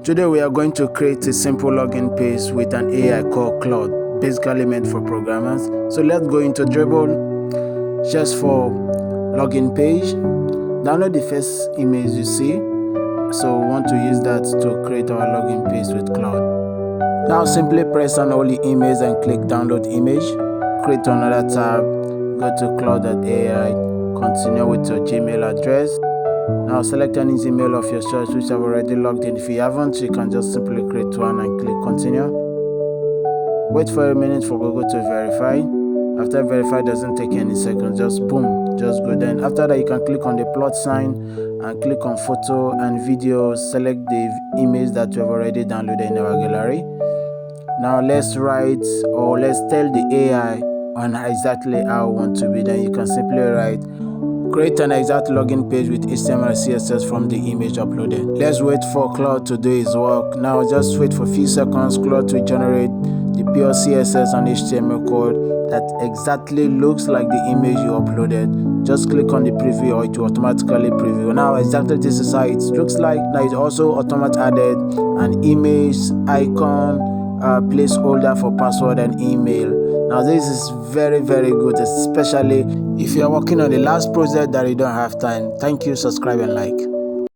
Today we are going to create a simple login page with an AI called Claude, basically meant for programmers. So let's go into Dribble. Just for login page, download the first image you see. So we want to use that to create our login page with Claude. Now simply press on all the image and click download image. Create another tab, go to cloud.ai, continue with your Gmail address. Now select any email of your choice which I've already logged in. If you haven't, you can just simply create one and click continue. Wait for a minute for Google to verify. After verify, doesn't take any seconds, just boom, just go. Then after that, you can click on the plot sign and click on photo and video. Select the image that you have already downloaded in our gallery. Now let's write, or let's tell the AI on exactly how I want to be. Then you can simply write, create an exact login page with HTML and CSS from the image uploaded. Let's wait for Claude to do his work. Now just wait for a few seconds. Claude to generate the pure CSS and HTML code that exactly looks like the image you uploaded. Just click on the preview or it will automatically preview. Now exactly this is how it looks like. Now it also automatically added an image, icon, placeholder for password and email. Now this is very good, especially if you are working on the last project that you don't have time. Thank you, subscribe and like.